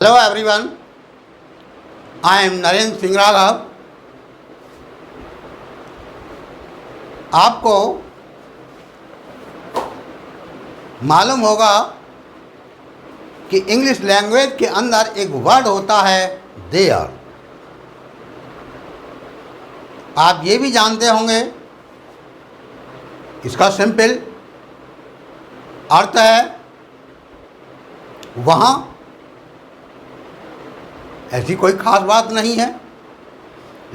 Hello everyone, I am Narendra Singh Raghav. आपको मालूम होगा कि इंग्लिश लैंग्वेज के अंदर एक वर्ड होता है देयर। आप ये भी जानते होंगे इसका सिंपल अर्थ है वहाँ। ऐसी कोई ख़ास बात नहीं है,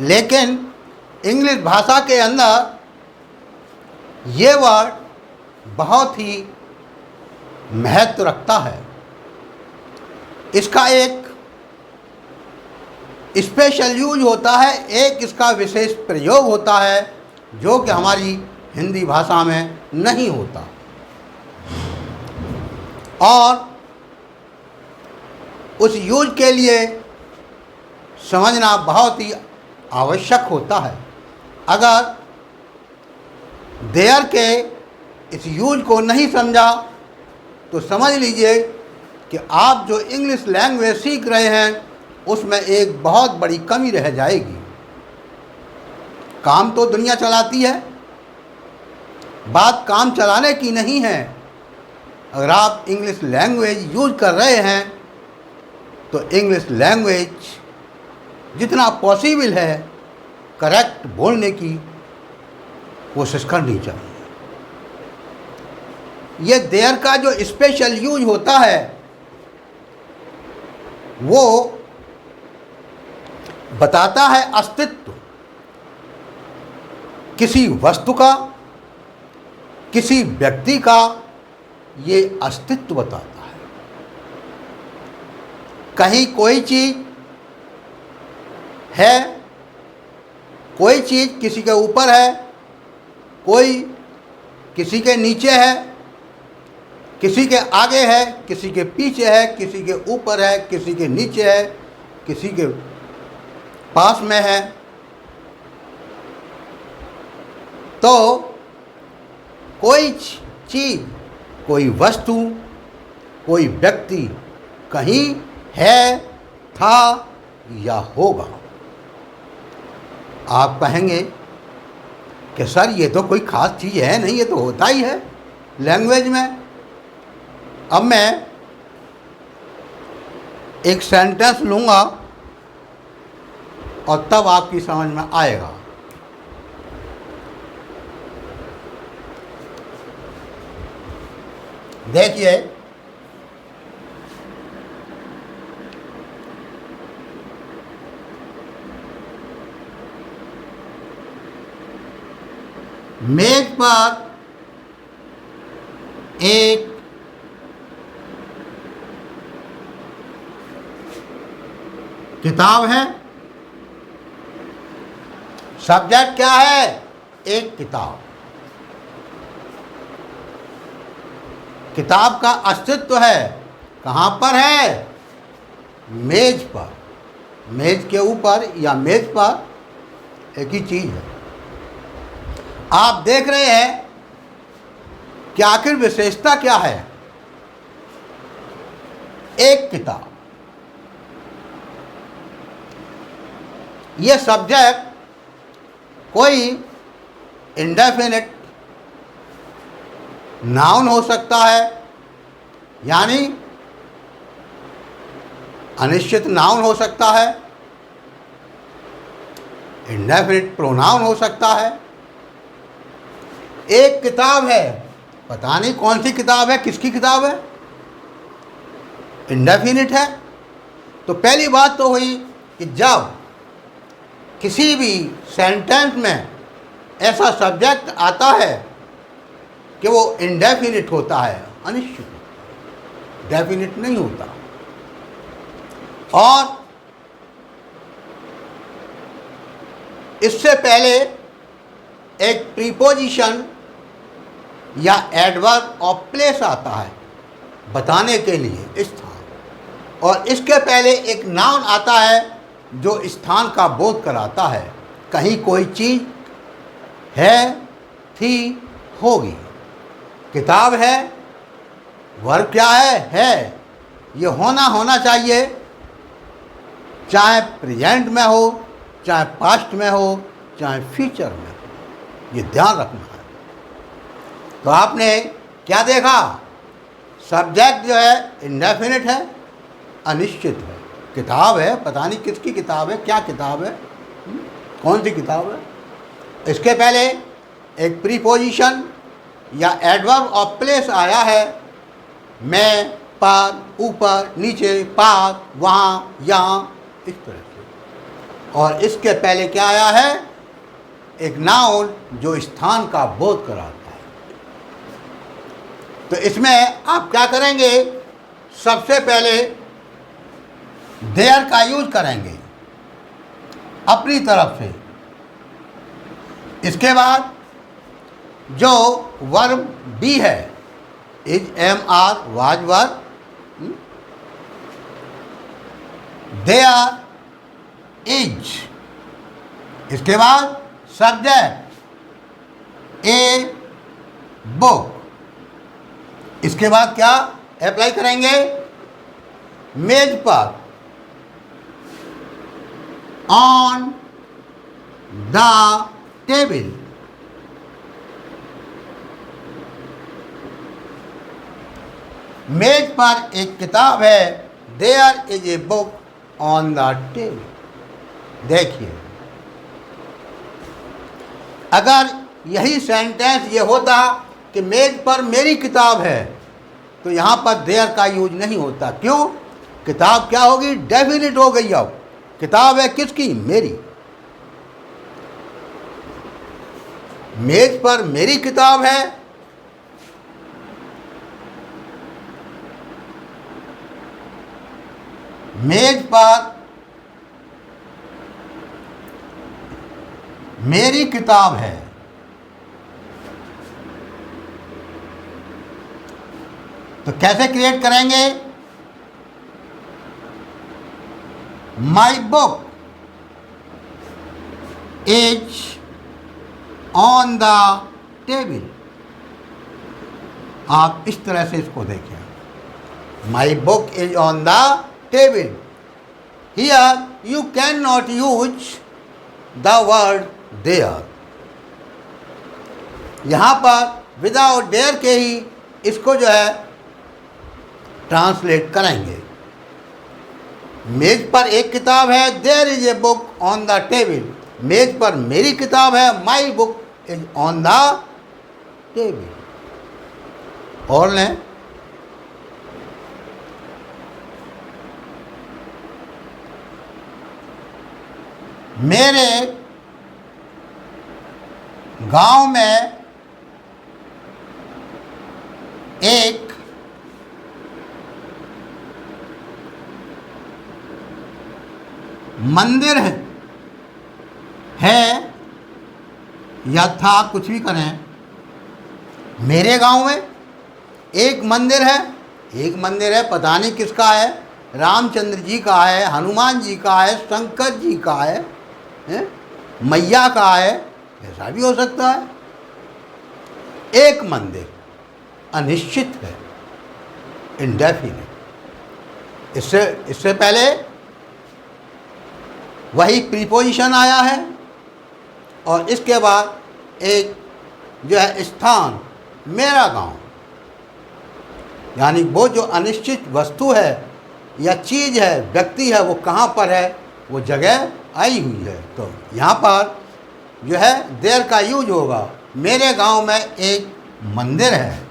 लेकिन इंग्लिश भाषा के अंदर ये वर्ड बहुत ही महत्व रखता है। इसका एक स्पेशल यूज होता है, एक इसका विशेष प्रयोग होता है जो कि हमारी हिंदी भाषा में नहीं होता। और उस यूज के लिए समझना बहुत ही आवश्यक होता है। अगर देयर के इस यूज को नहीं समझा तो समझ लीजिए कि आप जो इंग्लिश लैंग्वेज सीख रहे हैं उसमें एक बहुत बड़ी कमी रह जाएगी। काम तो दुनिया चलाती है, बात काम चलाने की नहीं है। अगर आप इंग्लिश लैंग्वेज यूज कर रहे हैं तो इंग्लिश लैंग्वेज जितना पॉसिबल है करेक्ट बोलने की कोशिश करनी चाहिए। ये देयर का जो स्पेशल यूज होता है वो बताता है अस्तित्व किसी वस्तु का, किसी व्यक्ति का। ये अस्तित्व बताता है। कहीं कोई चीज़ है, कोई चीज़ किसी के ऊपर है, कोई किसी के नीचे है, किसी के आगे है, किसी के पीछे है, किसी के ऊपर है, किसी के नीचे है, किसी के पास में है। तो कोई चीज़, कोई वस्तु, कोई व्यक्ति कहीं है, था या होगा। आप कहेंगे कि सर ये तो कोई ख़ास चीज़ है नहीं, ये तो होता ही है लैंग्वेज में। अब मैं एक सेंटेंस लूँगा और तब आपकी समझ में आएगा। देखिए, मेज पर एक किताब है। सब्जेक्ट क्या है? एक किताब। किताब का अस्तित्व है कहाँ पर है? मेज पर। मेज के ऊपर या मेज पर एक ही चीज़ है। आप देख रहे हैं कि आखिर विशेषता क्या है? एक किताब। ये सब्जेक्ट कोई इंडेफिनिट नाउन हो सकता है, यानी अनिश्चित नाउन हो सकता है, इंडेफिनिट प्रोनाउन हो सकता है। एक किताब है, पता नहीं कौन सी किताब है, किसकी किताब है, इंडेफिनिट है। तो पहली बात तो हुई कि जब किसी भी सेंटेंस में ऐसा सब्जेक्ट आता है कि वो इंडेफिनिट होता है, अनिश्चित, डेफिनिट नहीं होता। और इससे पहले एक प्रीपोजिशन या एडवर्ब ऑफ प्लेस आता है बताने के लिए स्थान, और इसके पहले एक नाउन आता है जो स्थान का बोध कराता है। कहीं कोई चीज़ है, थी, होगी। किताब है, वर्ब क्या है? ये होना चाहिए, चाहे प्रेजेंट में हो, चाहे पास्ट में हो, चाहे फ्यूचर में हो। ये ध्यान रखना है। तो आपने क्या देखा? सब्जेक्ट जो है इंडेफिनिट है, अनिश्चित है। किताब है, पता नहीं किसकी किताब है, क्या किताब है, कौन सी किताब है। इसके पहले एक प्रीपोजिशन या एडवर्ब ऑफ प्लेस आया है, में, पर, ऊपर, नीचे, पास, वहाँ, यहाँ, इस तरह से। और इसके पहले क्या आया है? एक नाउन जो स्थान का बोध कराता है। तो इसमें आप क्या करेंगे? सबसे पहले देयर का यूज करेंगे अपनी तरफ से। इसके बाद जो वर्ब बी है, is, am, are, was, verb, there, is. इसके बाद सब्जेक्ट, ए, बुक। इसके बाद क्या अप्लाई करेंगे? मेज पर, ऑन द टेबल। मेज पर एक किताब है, there is a book on the table. देखिए, अगर यही सेंटेंस ये होता कि मेज पर मेरी किताब है, तो यहाँ पर देयर का यूज नहीं होता। क्यों? किताब क्या होगी? डेफिनिट हो गई। अब किताब है किसकी? मेरी। मेज पर मेरी किताब है, मेज पर मेरी किताब है। तो कैसे क्रिएट करेंगे? My book is on the table. आप इस तरह से इसको देखिए, my book is on the table. Here you can not use the word there. यहाँ पर विदाउट देयर के ही इसको जो है ट्रांसलेट करेंगे। मेज पर एक किताब है, there is a book on the table. मेज पर मेरी किताब है, my book is on the table. और लें, मेरे गांव में एक मंदिर है या था, कुछ भी करें। मेरे गांव में एक मंदिर है। एक मंदिर है, पता नहीं किसका है, रामचंद्र जी का है, हनुमान जी का है, शंकर जी का है, मैया का है, ऐसा भी हो सकता है। एक मंदिर अनिश्चित है, इंडेफिनिट। इससे पहले वही प्रीपोजिशन आया है, और इसके बाद एक जो है स्थान, मेरा गांव। यानी वो जो अनिश्चित वस्तु है या चीज़ है, व्यक्ति है, वो कहाँ पर है, वो जगह आई हुई है। तो यहाँ पर जो है देयर का यूज होगा। मेरे गांव में एक मंदिर है।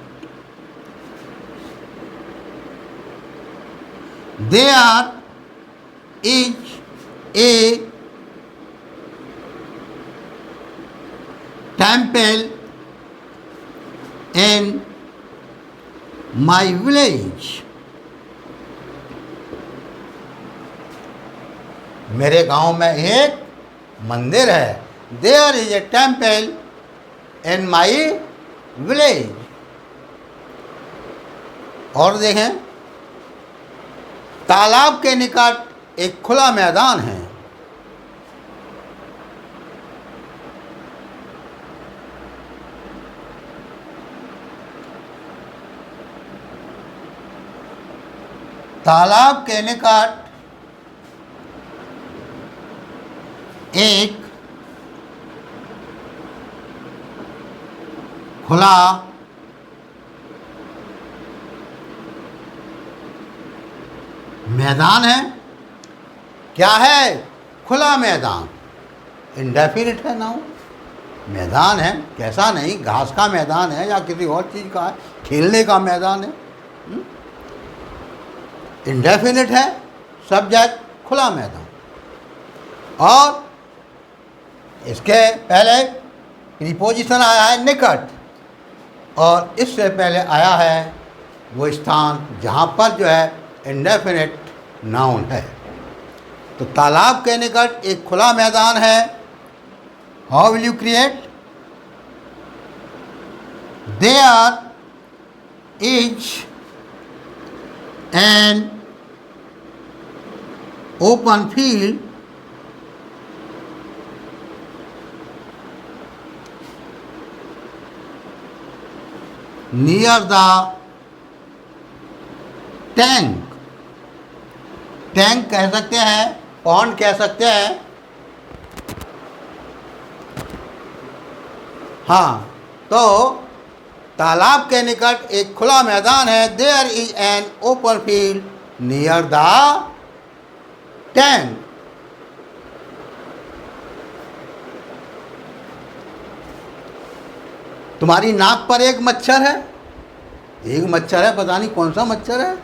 There is a temple in my village. मेरे गांव में एक मंदिर है। There is a temple in my village. और देखें, तालाब के निकट एक खुला मैदान है। तालाब के निकट एक खुला मैदान है। क्या है? खुला मैदान। इंडेफिनिट है नाउन। मैदान है, कैसा नहीं, घास का मैदान है या किसी और चीज़ का है, खेलने का मैदान है। इंडेफिनिट है, सब्जेक्ट खुला मैदान। और इसके पहले प्रीपोजिशन आया है निकट, और इससे पहले आया है वो स्थान जहाँ पर जो है इंडेफिनिट नाउन है। तो तालाब के निकट एक खुला मैदान है। How will you create? There is an open field near the tank. Tank कह सकते हैं, पॉन्ड कह सकते हैं। हाँ, तो तालाब के निकट एक खुला मैदान है। There is an open field near the tank. तुम्हारी नाक पर एक मच्छर है। एक मच्छर है, पता नहीं कौन सा मच्छर है।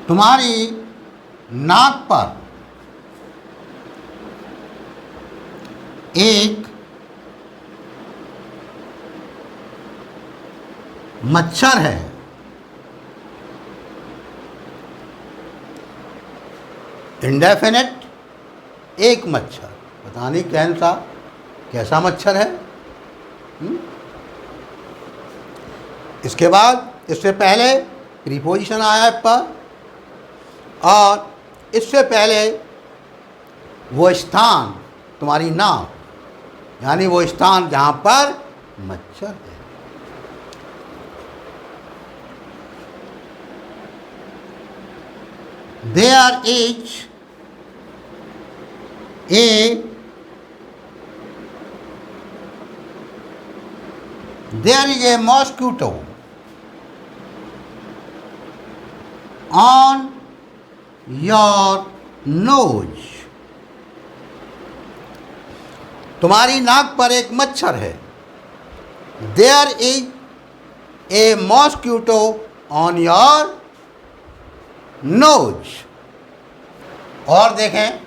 तुम्हारी नाक पर एक मच्छर है। इंडेफिनिट एक मच्छर, पता नहीं कौन सा, कैसा मच्छर है। इसके बाद इससे पहले प्रीपोजिशन आया है पर, और इससे पहले वो स्थान तुम्हारी नाक, यानी वो स्थान जहाँ पर मच्छर है। There is a mosquito on your nose। तुम्हारी नाक पर एक मच्छर है। There is a mosquito on your nose। और देखें,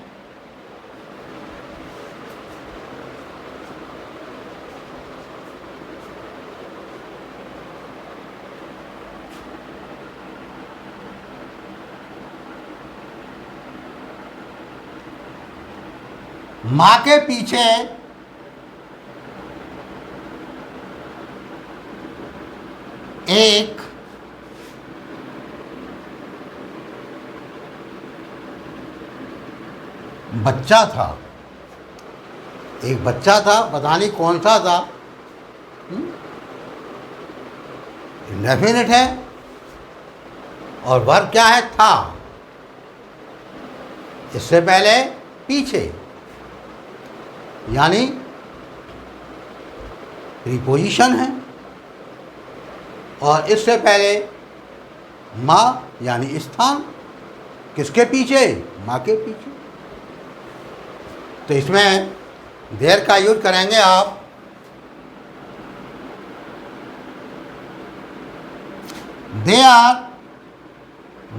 माँ के पीछे एक बच्चा था। एक बच्चा था, पता नहीं कौन सा था। इंडेफिनिट है, और वर्ब क्या है? था। इससे पहले पीछे, यानी प्रीपोजिशन है, और इससे पहले माँ यानी स्थान। किसके पीछे? माँ के पीछे। तो इसमें देयर का यूज करेंगे आप। There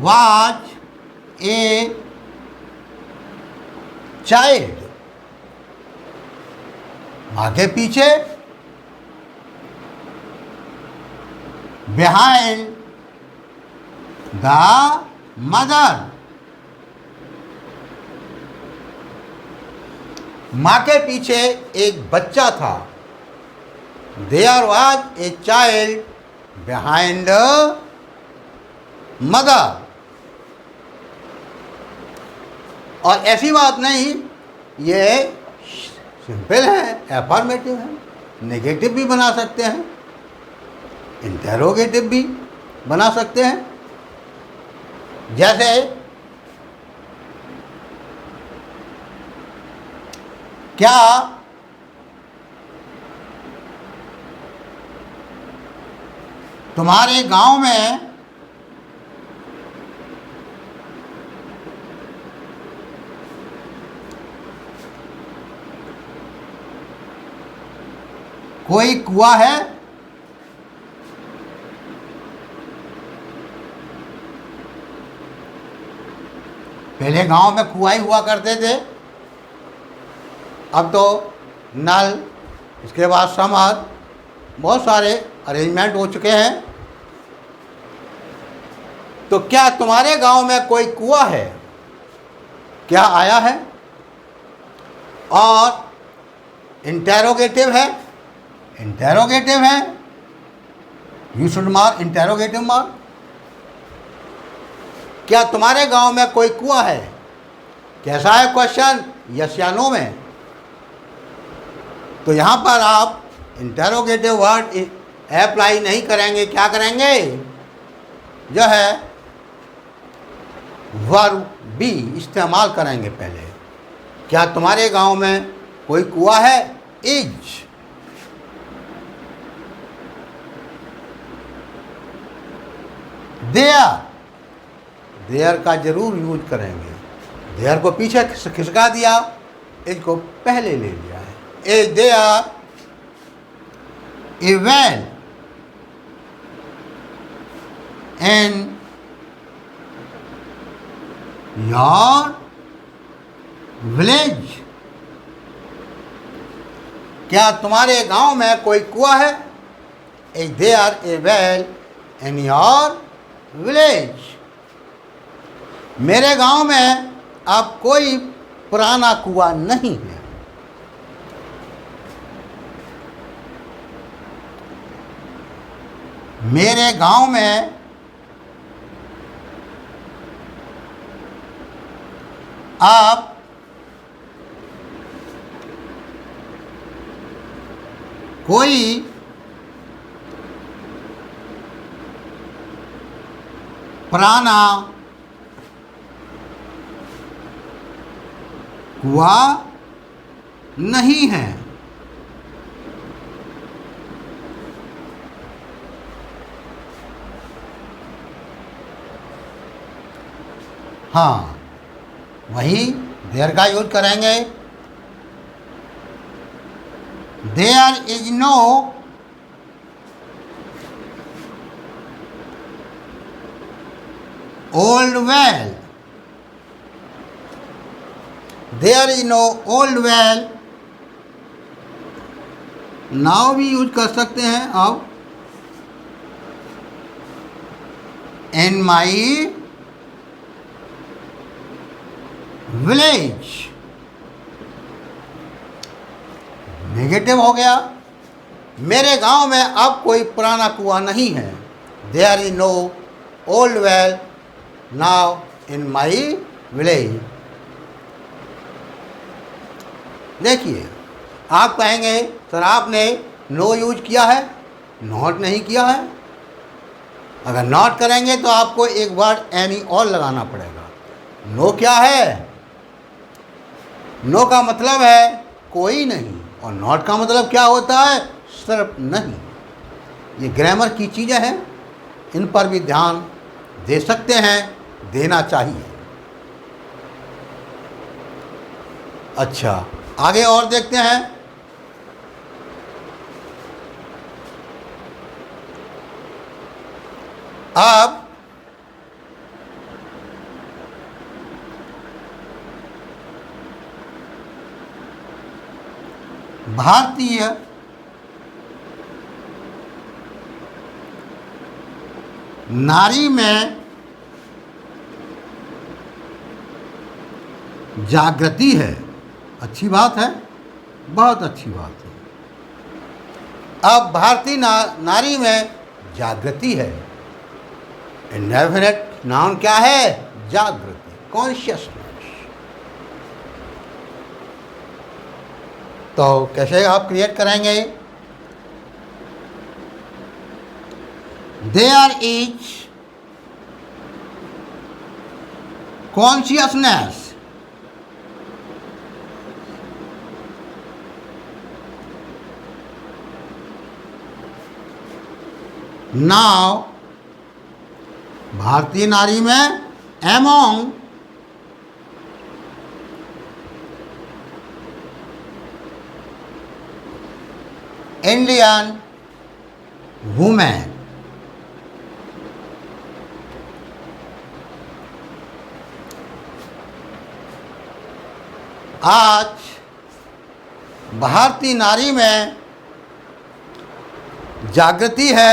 was a child. माँ के पीछे, बिहाइंड द मदर। माँ के पीछे एक बच्चा था। There was a child behind mother. और ऐसी बात नहीं ये सिंपल है, एफर्मेटिव है। नेगेटिव भी बना सकते हैं, इंटेरोगेटिव भी बना सकते हैं। जैसे क्या तुम्हारे गांव में कोई कुआं है? पहले गांव में कुआं ही हुआ करते थे, अब तो नल, इसके बाद समर, बहुत सारे अरेंजमेंट हो चुके हैं। तो क्या तुम्हारे गांव में कोई कुआं है? क्या आया है? और इंटेरोगेटिव है, इंटेरोगेटिव है, you should mark interrogative mark. क्या तुम्हारे गांव में कोई कुआं है? कैसा है क्वेश्चन? यस या नो में। तो यहां पर आप इंटेरोगेटिव वर्ड अप्लाई नहीं करेंगे, क्या करेंगे? जो है वर्ब बी इस्तेमाल करेंगे पहले। क्या तुम्हारे गांव में कोई कुआं है? इज। देयर का जरूर यूज करेंगे। देयर को पीछे खिसका दिया, इज को पहले ले लिया है। Is there a well in your village? क्या तुम्हारे गांव में कोई कुआं है? Is there a well in your village? मेरे गांव में अब कोई पुराना कुआं नहीं है। मेरे गांव में अब कोई पुराना कुआं नहीं है। हाँ, वही देयर का यूज करेंगे। There is no old well. There is no old well, now भी यूज कर सकते हैं अब। इन माई विलेज, नेगेटिव हो गया। मेरे गांव में अब कोई पुराना कुआं नहीं है। There is no old well now in my village. देखिए, आप कहेंगे सर आपने नो यूज किया है, नॉट नहीं किया है। अगर नॉट करेंगे तो आपको एक वर्ड एनी और लगाना पड़ेगा। नो क्या है? नो का मतलब है कोई नहीं, और नॉट का मतलब क्या होता है? सिर्फ नहीं। ये ग्रामर की चीज़ें हैं, इन पर भी ध्यान दे सकते हैं, देना चाहिए। अच्छा, आगे और देखते हैं। अब भारतीय नारी में जागृति है। अच्छी बात है, बहुत अच्छी बात है। अब भारतीय नारी में जागृति है। इंडेफिनिट नाउन क्या है? जागृति, कॉन्शियसनेस। तो कैसे आप क्रिएट करेंगे? देयर इज कॉन्शियसनेस नाउ, भारतीय नारी में एमोंग इंडियन वुमेन। आज भारतीय नारी में जागृति है।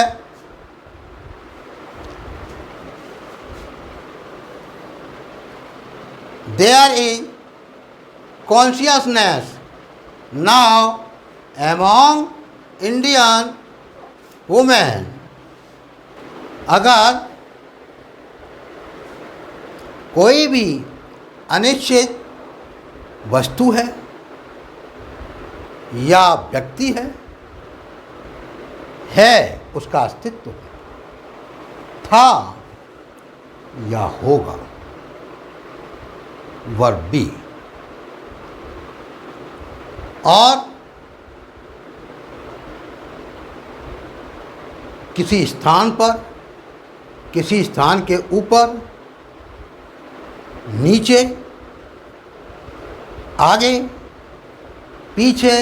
There is consciousness now among Indian women। अगर कोई भी अनिश्चित वस्तु है या व्यक्ति है उसका अस्तित्व है, था या होगा, वर्ब बी। और किसी स्थान पर, किसी स्थान के ऊपर, नीचे, आगे, पीछे,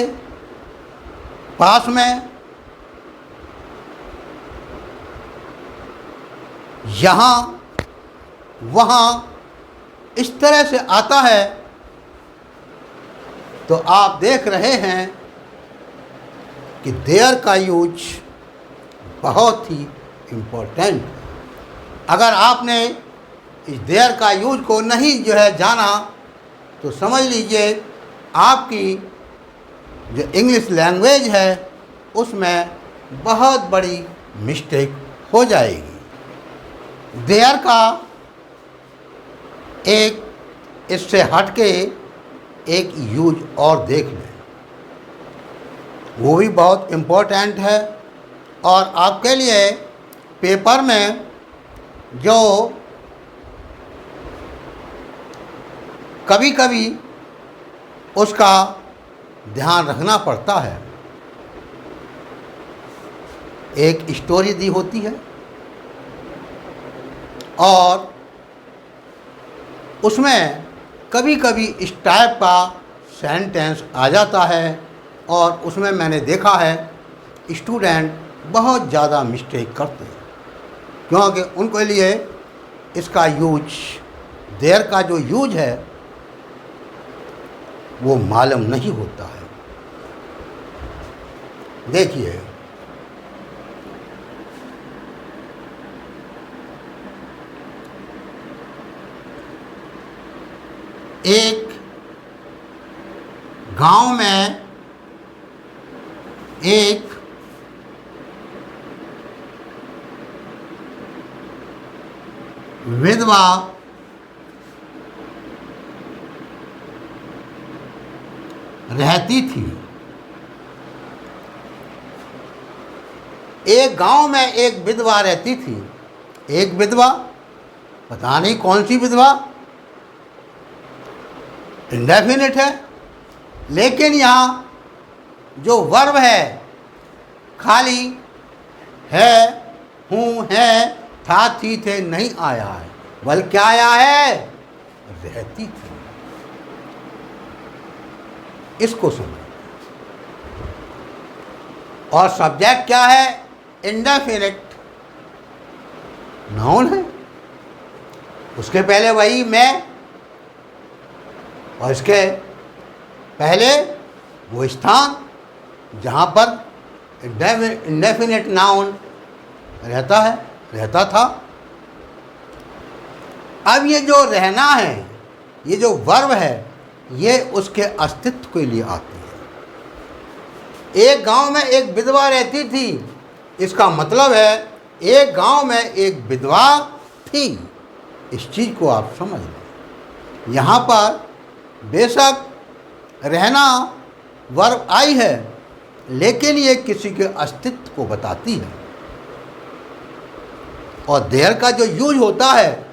पास में, यहाँ, वहाँ, इस तरह से आता है। तो आप देख रहे हैं कि देयर का यूज बहुत ही इम्पोर्टेंट। अगर आपने इस देयर का यूज को नहीं जाना तो समझ लीजिए आपकी जो इंग्लिश लैंग्वेज है उसमें बहुत बड़ी मिस्टेक हो जाएगी। देयर का एक इससे हट के एक यूज और देख लें, वो भी बहुत इम्पोर्टेंट है। और आपके लिए पेपर में जो कभी कभी उसका ध्यान रखना पड़ता है, एक स्टोरी दी होती है और उसमें कभी कभी इस टाइप का सेंटेंस आ जाता है और उसमें मैंने देखा है स्टूडेंट बहुत ज़्यादा मिस्टेक करते हैं, क्योंकि उनके लिए इसका यूज, देयर का जो यूज है वो मालूम नहीं होता है। देखिए, एक गांव में एक विधवा रहती थी। एक गांव में एक विधवा रहती थी। एक विधवा, पता नहीं कौन सी विधवा, इंडेफिनिट है, लेकिन यहाँ जो वर्ब है खाली है, हूँ, है, था, थी, थे नहीं आया है, बल्कि क्या आया है? रहती थी। इसको समझ। और सब्जेक्ट क्या है? इंडेफिनिट नाउन है, उसके पहले वही मैं, और इसके पहले वो स्थान जहाँ पर इंडेफिनिट नाउन रहता है, रहता था। अब ये जो रहना है, ये जो वर्ब है, ये उसके अस्तित्व के लिए आती है। एक गांव में एक विधवा रहती थी, इसका मतलब है एक गांव में एक विधवा थी। इस चीज़ को आप समझ लें। यहाँ पर बेशक रहना वर्ब आई है, लेकिन ये किसी के अस्तित्व को बताती है। और देयर का जो यूज होता है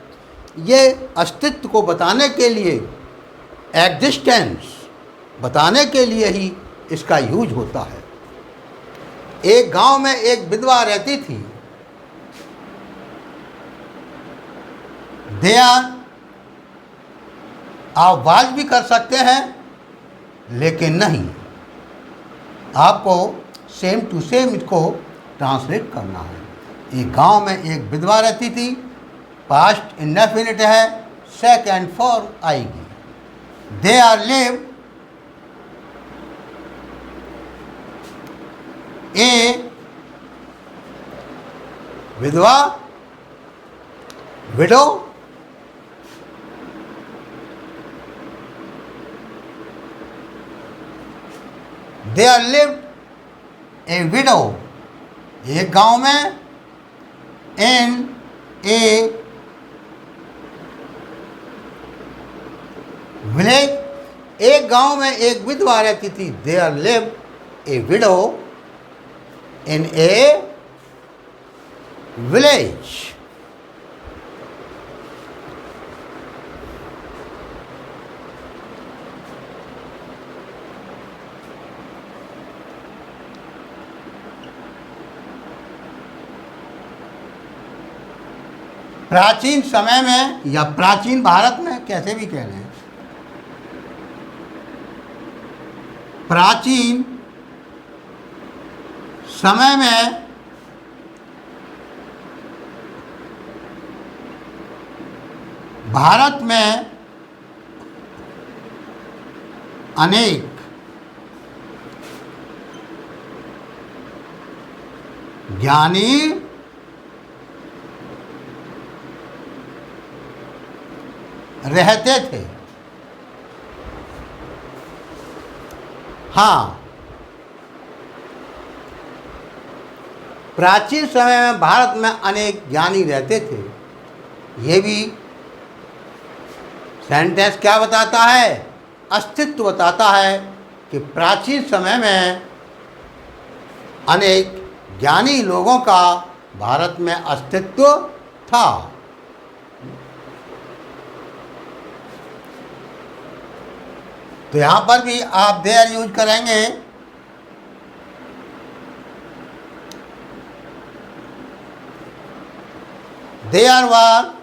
ये अस्तित्व को बताने के लिए, एग्जिस्टेंस बताने के लिए ही इसका यूज होता है। एक गांव में एक विधवा रहती थी। देयर आप वाज भी कर सकते हैं, लेकिन नहीं, आपको सेम टू सेम इसको ट्रांसलेट करना है। एक गांव में एक विधवा रहती थी, पास्ट इंडेफिनिट है, सेकंड फॉर्म आएगी। देयर लिव ए विधवा, widow, there lived a widow, एक गांव में, इन ए विलेज, एक गांव में एक विधवा रहती थी। There lived a widow in a village. प्राचीन समय में या प्राचीन भारत में, कैसे भी कह लें, प्राचीन समय में भारत में अनेक ज्ञानी रहते थे। हाँ, प्राचीन समय में भारत में अनेक ज्ञानी रहते थे। ये भी सेंटेंस क्या बताता है? अस्तित्व बताता है कि प्राचीन समय में अनेक ज्ञानी लोगों का भारत में अस्तित्व था। तो यहाँ पर भी आप देयर यूज करेंगे। देयर वर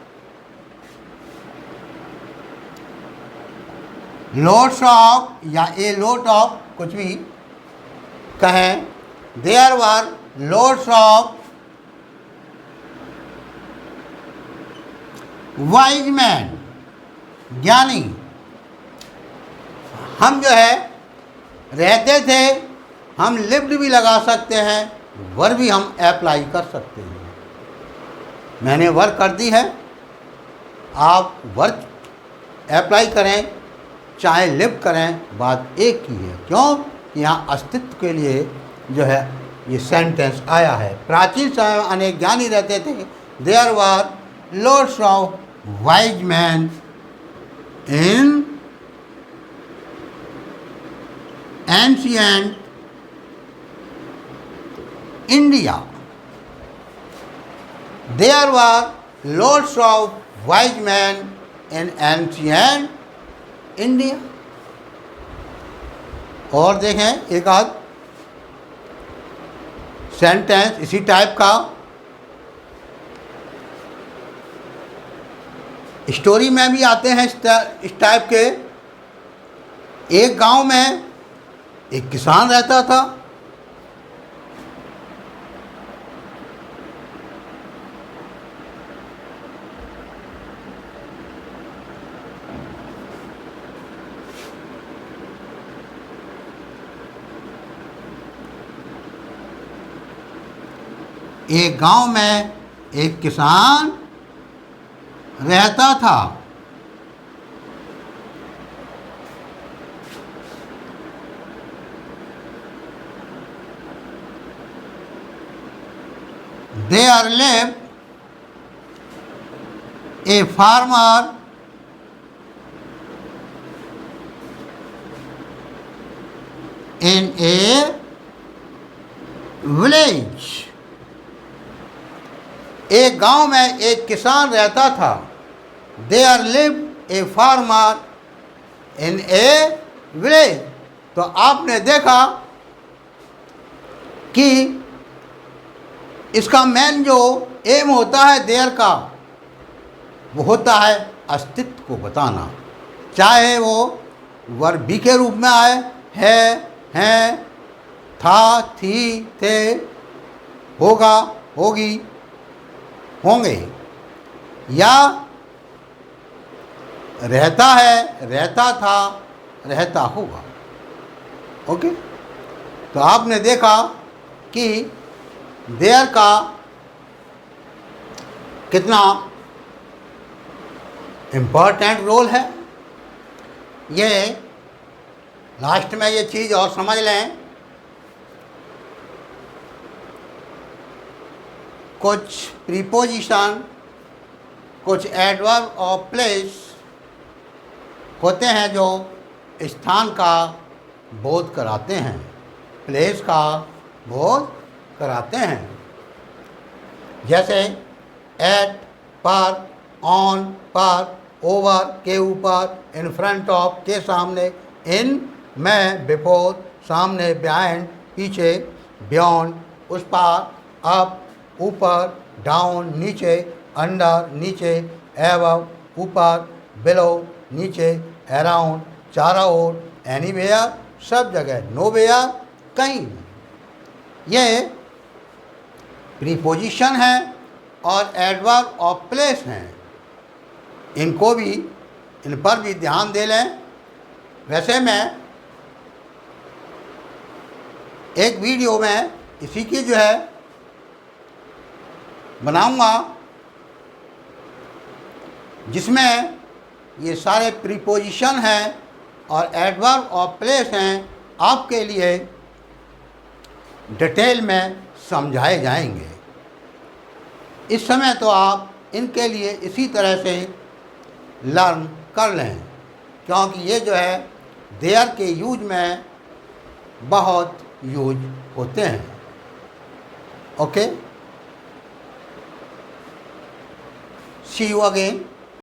लोट्स ऑफ, या ए लोट ऑफ, कुछ भी कहें, there were lots of wise man, ज्ञानी। हम जो है रहते थे, हम लिव्ड भी लगा सकते हैं, वर भी हम अप्लाई कर सकते हैं। मैंने वर कर दी है, आप वर्क अप्लाई करें चाहे लिव करें, बात एक ही है। क्यों? यहाँ अस्तित्व के लिए जो है ये सेंटेंस आया है। प्राचीन समय में अनेक ज्ञानी रहते थे। There were lots of wise man in ancient India. There were lots of wise men in ancient India। और देखें एक आध सेंटेंस इसी टाइप का। स्टोरी में भी आते हैं इस टाइप के। एक गांव में एक किसान रहता था। एक गांव में एक किसान रहता था। There lived a farmer in a village. एक गांव में एक किसान रहता था। There lived a farmer in a village. तो आपने देखा कि इसका मेन जो एम होता है देयर का, वो होता है अस्तित्व को बताना, चाहे वो वर्ब बी के रूप में आए, है, हैं, था, थी, थे, होगा, होगी, होंगे, या रहता है, रहता था, रहता होगा। ओके, तो आपने देखा कि देयर का कितना इम्पोर्टेंट रोल है। ये लास्ट में ये चीज़ और समझ लें, कुछ प्रीपोजिशन, कुछ एडवर्ब ऑफ प्लेस होते हैं जो स्थान का बोध कराते हैं, प्लेस का बोध कराते हैं। जैसे एट, पर, ऑन, पर, ओवर के ऊपर, इन फ्रंट ऑफ के सामने, इन में, बिफोर सामने, बिहाइंड पीछे, बियॉन्ड उस पार, अप ऊपर, डाउन नीचे, अंडर नीचे, एबव ऊपर, बिलो नीचे, अराउंड चारों ओर, एनीवेयर सब जगह, नोवेयर कहीं नहीं। ये प्रीपोजिशन है और एडवर्ब ऑफ प्लेस हैं। इनको भी, इन पर भी ध्यान दे लें। वैसे मैं एक वीडियो में इसी की जो है बनाऊंगा, जिसमें ये सारे प्रीपोजिशन हैं और एडवर्ब ऑफ प्लेस हैं, आपके लिए डिटेल में समझाए जाएंगे। इस समय तो आप इनके लिए इसी तरह से लर्न कर लें, क्योंकि ये जो है देयर के यूज में बहुत यूज होते हैं। Okay, see you again.